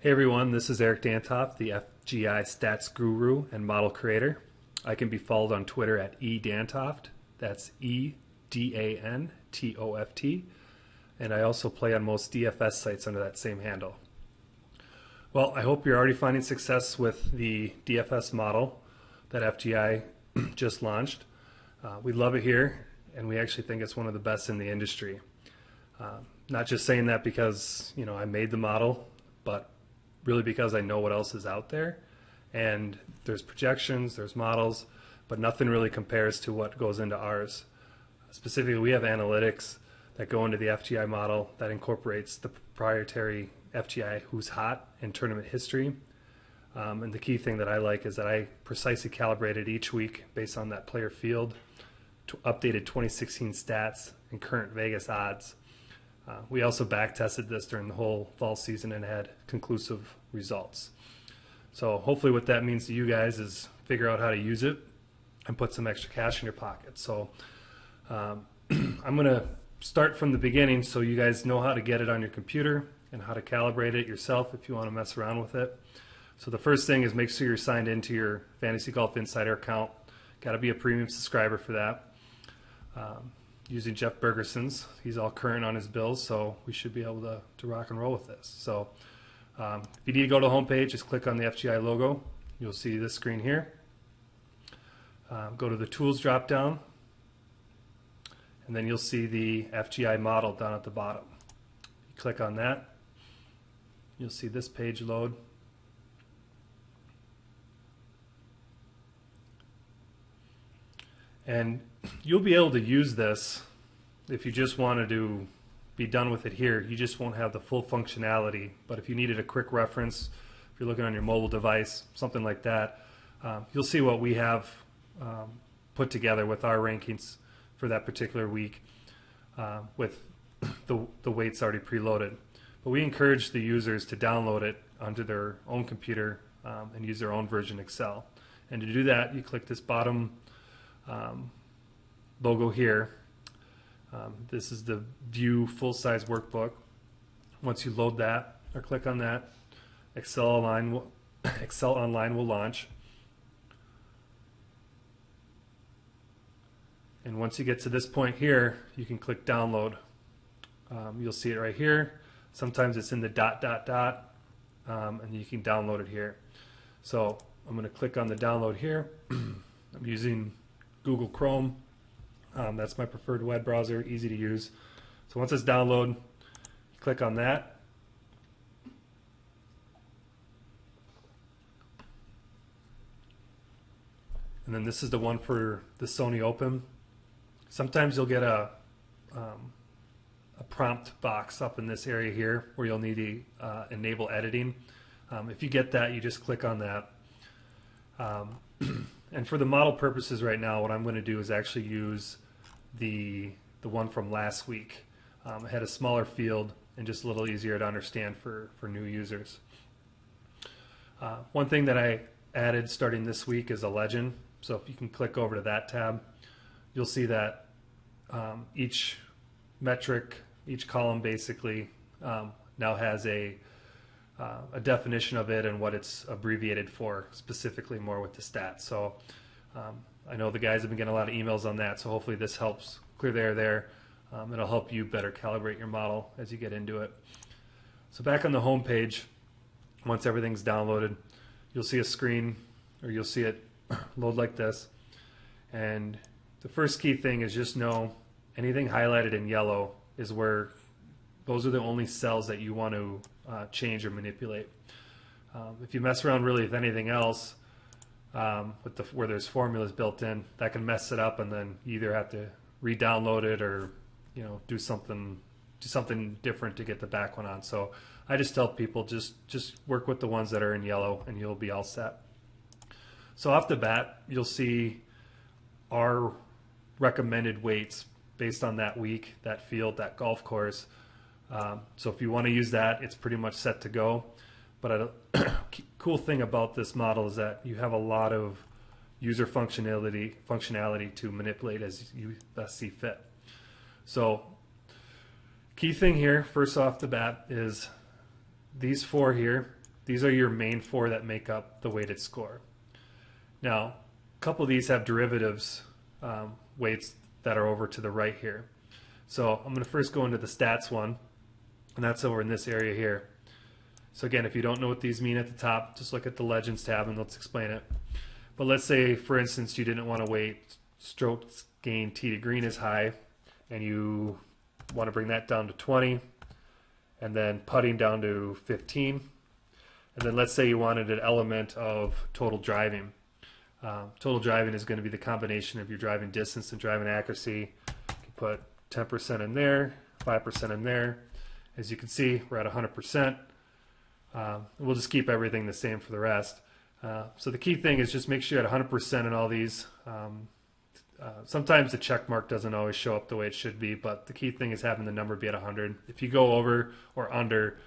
Hey everyone, this is Eric Dantoff, the FGI stats guru and model creator. I can be followed on Twitter at edantoft. That's EDANTOFT. And I also play on most DFS sites under that same handle. Well, I hope you're already finding success with the DFS model that FGI just launched. We love it here, and we actually think it's one of the best in the industry. Not just saying that because I made the model, but really because I know what else is out there. And there's projections, there's models, but nothing really compares to what goes into ours. Specifically, we have analytics that go into the FGI model that incorporates the proprietary FGI Who's Hot and tournament history. And the key thing that I like is that I precisely calibrated each week based on that player field, updated 2016 stats and current Vegas odds. We also back tested this during the whole fall season and had conclusive results. So hopefully what that means to you guys is figure out how to use it and put some extra cash in your pocket. So I'm going to start from the beginning so you guys know how to get it on your computer and how to calibrate it yourself if you want to mess around with it. So the first thing is make sure you're signed into your Fantasy Golf Insider account. Got to be a premium subscriber for that. Using Jeff Bergerson's. He's all current on his bills, so we should be able to rock and roll with this. So if you need to go to the homepage, just click on the FGI logo. You'll see this screen here. Go to the Tools drop-down, and then you'll see the FGI model down at the bottom. You click on that. You'll see this page load. And you'll be able to use this if you just wanted to be done with it here. You just won't have the full functionality. But if you needed a quick reference, if you're looking on your mobile device, something like that, you'll see what we have put together with our rankings for that particular week with the weights already preloaded. But we encourage the users to download it onto their own computer and use their own version Excel. And to do that, you click this bottom logo here. This is the View full-size workbook. Once you load that or click on that, Excel Online will launch. And once you get to this point here, you can click download. You'll see it right here. Sometimes it's in the ... and you can download it here. So I'm going to click on the download here. I'm using Google Chrome. That's my preferred web browser, easy to use. So once it's downloaded, you click on that. And then this is the one for the Sony Open. Sometimes you'll get a prompt box up in this area here where you'll need to enable editing. If you get that, you just click on that. And for the model purposes right now, what I'm going to do is actually use the one from last week. It had a smaller field and just a little easier to understand for new users. One thing that I added starting this week is a legend. So if you can click over to that tab, you'll see that each metric, each column basically now has a definition of it and what it's abbreviated for, specifically more with the stats. So I know the guys have been getting a lot of emails on that, so hopefully this helps clear the air there. It'll help you better calibrate your model as you get into it. So back on the home page, once everything's downloaded, you'll see a screen, or you'll see it load like this. And the first key thing is just know anything highlighted in yellow is where those are the only cells that you want to change or manipulate. If you mess around really with anything else, where there's formulas built in, that can mess it up, and then you either have to re-download it or do something different to get the back one on. So I just tell people just work with the ones that are in yellow, and you'll be all set. So off the bat, you'll see our recommended weights based on that week, that field, that golf course. So if you want to use that, it's pretty much set to go. But a cool thing about this model is that you have a lot of user functionality to manipulate as you best see fit. So key thing here, first off the bat, is these four here These are your main 4 that make up the weighted score. Now, a couple of these have derivatives, weights that are over to the right here. So I'm going to first go into the stats one, and that's over in this area here. So again, if you don't know what these mean at the top, just look at the Legends tab and let's explain it. But let's say, for instance, you didn't want to weight strokes gain tee to green is high, and you want to bring that down to 20, and then putting down to 15. And then let's say you wanted an element of total driving. Total driving is going to be the combination of your driving distance and driving accuracy. You can put 10% in there, 5% in there. As you can see, we're at 100%. We'll just keep everything the same for the rest. So the key thing is just make sure you're at 100% in all these. Sometimes the check mark doesn't always show up the way it should be, but the key thing is having the number be at 100. If you go over or under,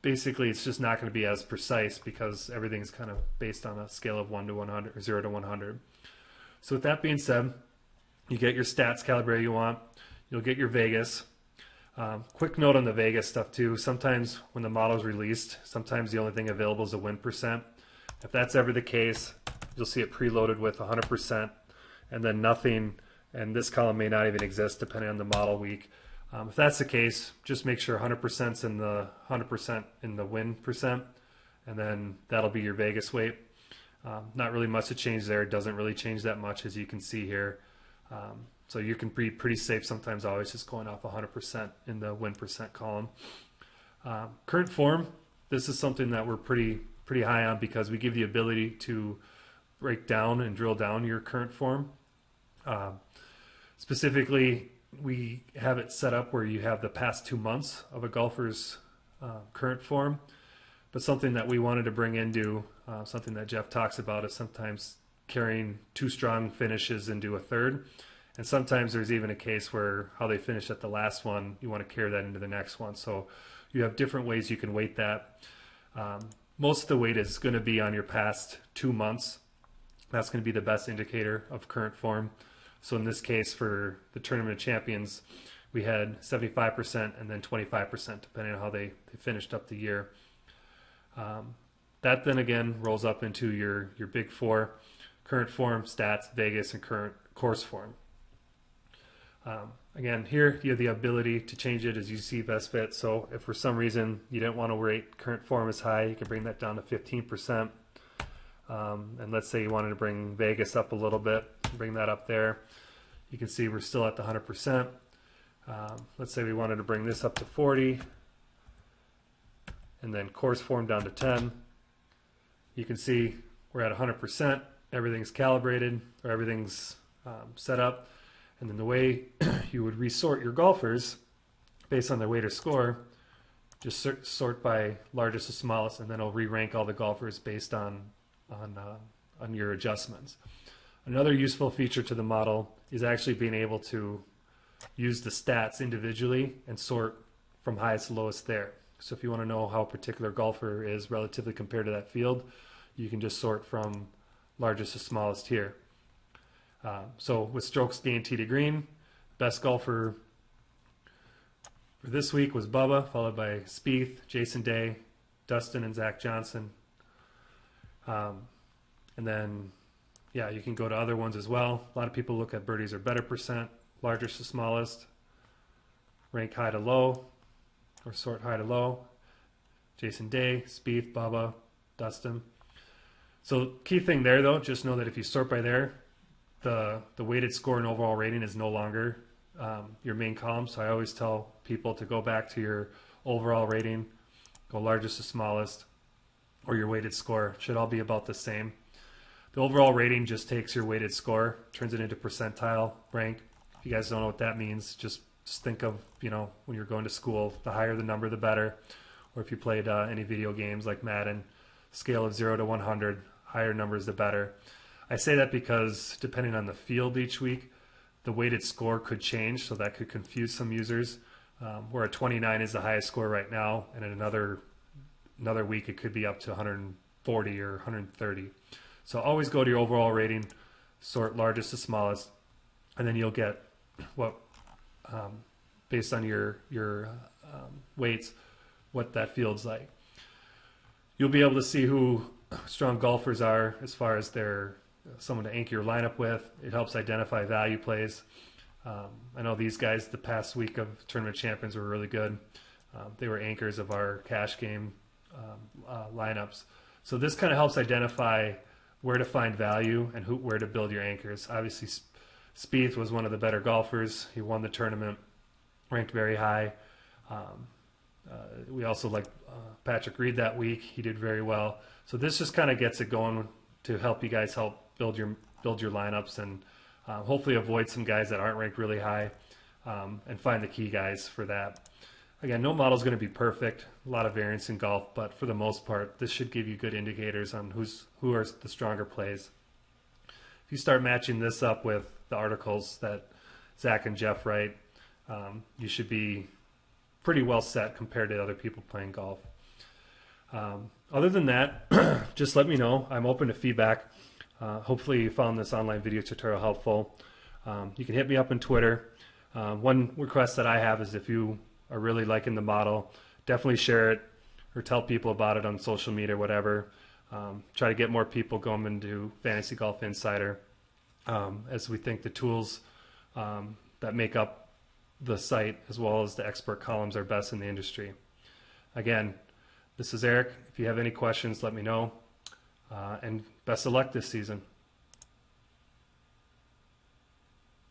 basically it's just not going to be as precise because everything's kind of based on a scale of 1 to 100 or 0 to 100. So with that being said, you get your stats calibrated you want. You'll get your Vegas. Quick note on the Vegas stuff too. Sometimes when the model is released, sometimes the only thing available is a win percent. If that's ever the case, you'll see it preloaded with 100% and then nothing, and this column may not even exist depending on the model week. If that's the case, just make sure 100%'s in the 100% in the win percent, and then that'll be your Vegas weight. Not really much to change there. It doesn't really change that much, as you can see here. So you can be pretty safe sometimes, always just going off 100% in the win percent column. Current form, this is something that we're pretty high on because we give the ability to break down and drill down your current form. Specifically, we have it set up where you have the past 2 months of a golfer's current form, but something that we wanted to bring into, something that Jeff talks about, is sometimes carrying 2 strong finishes into a third. And sometimes there's even a case where how they finish at the last one, you want to carry that into the next one. So you have different ways you can weight that. Most of the weight is going to be on your past 2 months. That's going to be the best indicator of current form. So in this case, for the Tournament of Champions, we had 75% and then 25%, depending on how they finished up the year. That then again rolls up into your big 4: current form, stats, Vegas, and current course form. Again, here you have the ability to change it as you see best fit. So if for some reason you didn't want to rate current form as high, you can bring that down to 15%. And let's say you wanted to bring Vegas up a little bit, bring that up there. You can see we're still at the 100%. Let's say we wanted to bring this up to 40, and then course form down to 10. You can see we're at 100%. Everything's calibrated, or everything's set up. And then the way you would resort your golfers based on their weight or score, just sort by largest to smallest, and then it'll re-rank all the golfers based on your adjustments. Another useful feature to the model is actually being able to use the stats individually and sort from highest to lowest there. So if you want to know how a particular golfer is relatively compared to that field, you can just sort from largest to smallest here. So with strokes gained tee to green, best golfer for this week was Bubba, followed by Spieth, Jason Day, Dustin, and Zach Johnson. And then, yeah, you can go to other ones as well. A lot of people look at birdies or better percent, largest to smallest, rank high to low, or sort high to low. Jason Day, Spieth, Bubba, Dustin. So key thing there, though, just know that if you sort by there, the weighted score and overall rating is no longer your main column. So I always tell people to go back to your overall rating, go largest to smallest, or your weighted score. Should all be about the same. The overall rating just takes your weighted score, turns it into percentile rank. If you guys don't know what that means, just think of, when you're going to school, the higher the number, the better. Or if you played any video games like Madden, scale of 0 to 100, higher numbers the better. I say that because depending on the field each week, the weighted score could change, so that could confuse some users. Where a 29 is the highest score right now, and in another week it could be up to 140 or 130. So always go to your overall rating, sort largest to smallest, and then you'll get what, based on your weights, what that field's like. You'll be able to see who strong golfers are as far as their someone to anchor your lineup with. It helps identify value plays. I know these guys the past week of Tournament Champions were really good. They were anchors of our cash game lineups. So this kind of helps identify where to find value and where to build your anchors. Obviously, Spieth was one of the better golfers. He won the tournament, ranked very high. We also liked Patrick Reed that week. He did very well. So this just kind of gets it going to help you guys help build your lineups and hopefully avoid some guys that aren't ranked really high and find the key guys for that. Again, no model is going to be perfect. A lot of variance in golf, but for the most part, this should give you good indicators on who are the stronger plays. If you start matching this up with the articles that Zach and Jeff write, you should be pretty well set compared to other people playing golf. Other than that, just let me know. I'm open to feedback. Hopefully you found this online video tutorial helpful. You can hit me up on Twitter. One request that I have is if you are really liking the model, definitely share it or tell people about it on social media or whatever. Try to get more people going into Fantasy Golf Insider as we think the tools that make up the site as well as the expert columns are best in the industry. Again, this is Eric. If you have any questions, let me know. And best of luck this season.